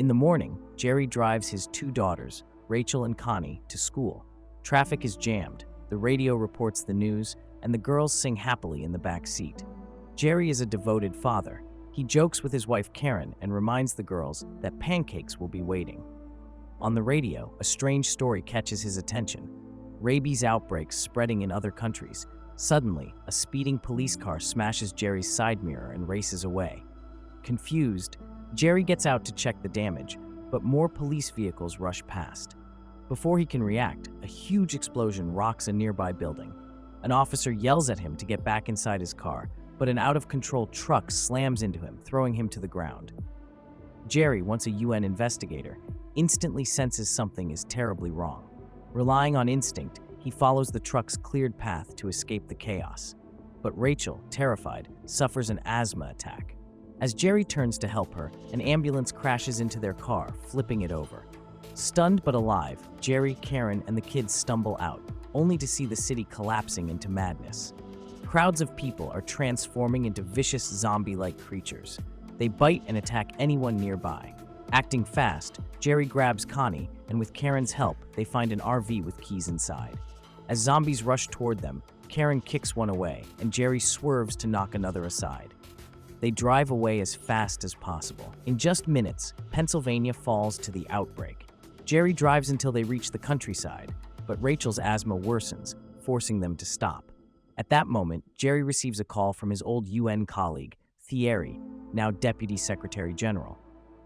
In the morning, Jerry drives his two daughters, Rachel and Connie, to school. Traffic is jammed, the radio reports the news, and the girls sing happily in the back seat. Jerry is a devoted father. He jokes with his wife Karen and reminds the girls that pancakes will be waiting. On the radio, a strange story catches his attention. Rabies outbreaks spreading in other countries. Suddenly, a speeding police car smashes Jerry's side mirror and races away. Confused, Jerry gets out to check the damage, but more police vehicles rush past. Before he can react, a huge explosion rocks a nearby building. An officer yells at him to get back inside his car, but an out-of-control truck slams into him, throwing him to the ground. Jerry, once a UN investigator, instantly senses something is terribly wrong. Relying on instinct, he follows the truck's cleared path to escape the chaos. But Rachel, terrified, suffers an asthma attack. As Jerry turns to help her, an ambulance crashes into their car, flipping it over. Stunned but alive, Jerry, Karen, and the kids stumble out, only to see the city collapsing into madness. Crowds of people are transforming into vicious zombie-like creatures. They bite and attack anyone nearby. Acting fast, Jerry grabs Connie, and with Karen's help, they find an RV with keys inside. As zombies rush toward them, Karen kicks one away, and Jerry swerves to knock another aside. They drive away as fast as possible. In just minutes, Pennsylvania falls to the outbreak. Jerry drives until they reach the countryside, but Rachel's asthma worsens, forcing them to stop. At that moment, Jerry receives a call from his old UN colleague, Thierry, now Deputy Secretary General.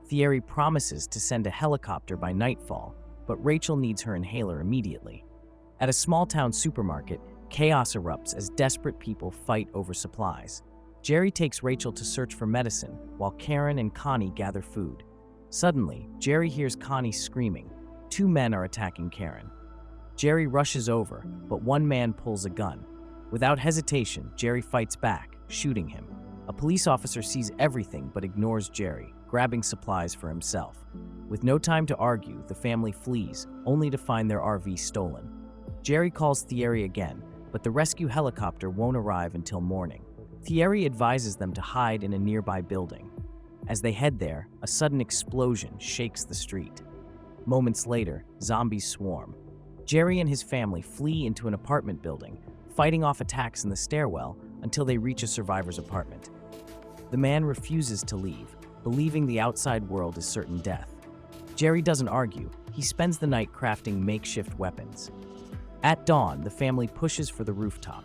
Thierry promises to send a helicopter by nightfall, but Rachel needs her inhaler immediately. At a small-town supermarket, chaos erupts as desperate people fight over supplies. Jerry takes Rachel to search for medicine, while Karen and Connie gather food. Suddenly, Jerry hears Connie screaming. Two men are attacking Karen. Jerry rushes over, but one man pulls a gun. Without hesitation, Jerry fights back, shooting him. A police officer sees everything but ignores Jerry, grabbing supplies for himself. With no time to argue, the family flees, only to find their RV stolen. Jerry calls Thierry again, but the rescue helicopter won't arrive until morning. Thierry advises them to hide in a nearby building. As they head there, a sudden explosion shakes the street. Moments later, zombies swarm. Jerry and his family flee into an apartment building, fighting off attacks in the stairwell until they reach a survivor's apartment. The man refuses to leave, believing the outside world is certain death. Jerry doesn't argue. He spends the night crafting makeshift weapons. At dawn, the family pushes for the rooftop.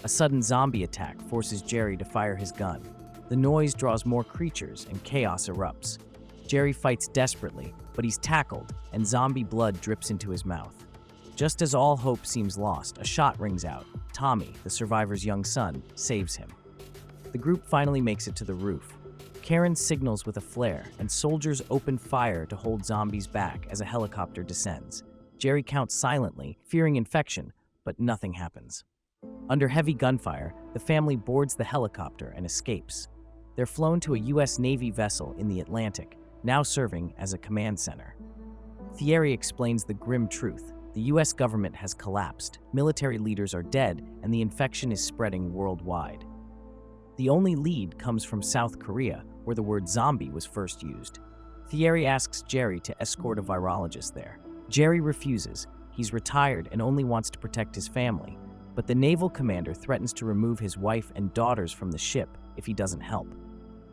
A sudden zombie attack forces Jerry to fire his gun. The noise draws more creatures and chaos erupts. Jerry fights desperately, but he's tackled and zombie blood drips into his mouth. Just as all hope seems lost, a shot rings out. Tommy, the survivor's young son, saves him. The group finally makes it to the roof. Karen signals with a flare, and soldiers open fire to hold zombies back as a helicopter descends. Jerry counts silently, fearing infection, but nothing happens. Under heavy gunfire, the family boards the helicopter and escapes. They're flown to a U.S. Navy vessel in the Atlantic, now serving as a command center. Thierry explains the grim truth. The U.S. government has collapsed, military leaders are dead, and the infection is spreading worldwide. The only lead comes from South Korea, where the word zombie was first used. Thierry asks Jerry to escort a virologist there. Jerry refuses. He's retired and only wants to protect his family, but the naval commander threatens to remove his wife and daughters from the ship if he doesn't help.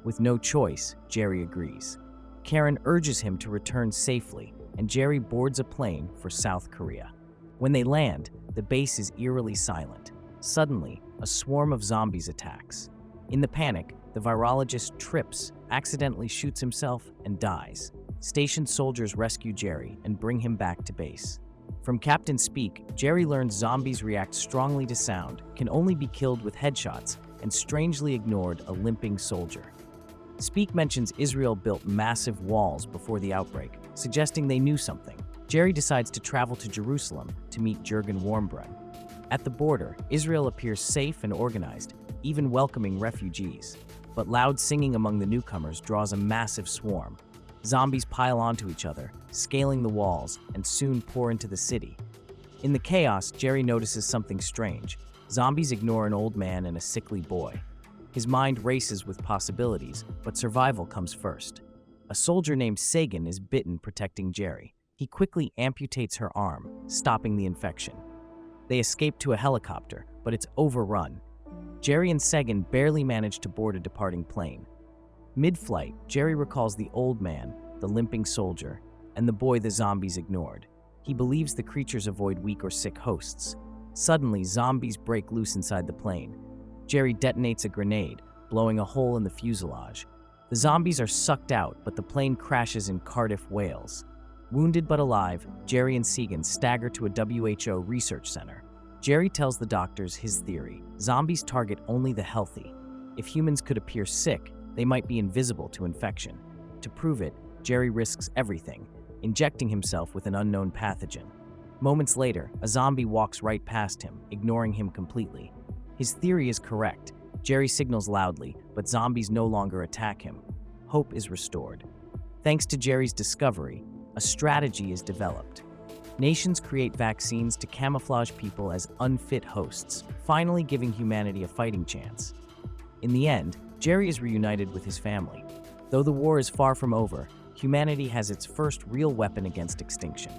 With no choice, Jerry agrees. Karen urges him to return safely, and Jerry boards a plane for South Korea. When they land, the base is eerily silent. Suddenly, a swarm of zombies attacks. In the panic, the virologist trips, accidentally shoots himself, and dies. Stationed soldiers rescue Jerry and bring him back to base. From Captain Speak, Jerry learns zombies react strongly to sound, can only be killed with headshots, and strangely ignored a limping soldier. Speak mentions Israel built massive walls before the outbreak, suggesting they knew something. Jerry decides to travel to Jerusalem to meet Jurgen Warmbrunn. At the border, Israel appears safe and organized, even welcoming refugees. But loud singing among the newcomers draws a massive swarm. Zombies pile onto each other, scaling the walls, and soon pour into the city. In the chaos, Jerry notices something strange. Zombies ignore an old man and a sickly boy. His mind races with possibilities, but survival comes first. A soldier named Sagan is bitten protecting Jerry. He quickly amputates her arm, stopping the infection. They escape to a helicopter, but it's overrun. Jerry and Sagan barely manage to board a departing plane. Mid-flight, Jerry recalls the old man, the limping soldier, and the boy the zombies ignored. He believes the creatures avoid weak or sick hosts. Suddenly, zombies break loose inside the plane. Jerry detonates a grenade, blowing a hole in the fuselage. The zombies are sucked out, but the plane crashes in Cardiff, Wales. Wounded but alive, Jerry and Sagan stagger to a WHO research center. Jerry tells the doctors his theory: zombies target only the healthy. If humans could appear sick, they might be invisible to infection. To prove it, Jerry risks everything, injecting himself with an unknown pathogen. Moments later, a zombie walks right past him, ignoring him completely. His theory is correct. Jerry signals loudly, but zombies no longer attack him. Hope is restored. Thanks to Jerry's discovery, a strategy is developed. Nations create vaccines to camouflage people as unfit hosts, finally giving humanity a fighting chance. In the end, Jerry is reunited with his family. Though the war is far from over, humanity has its first real weapon against extinction.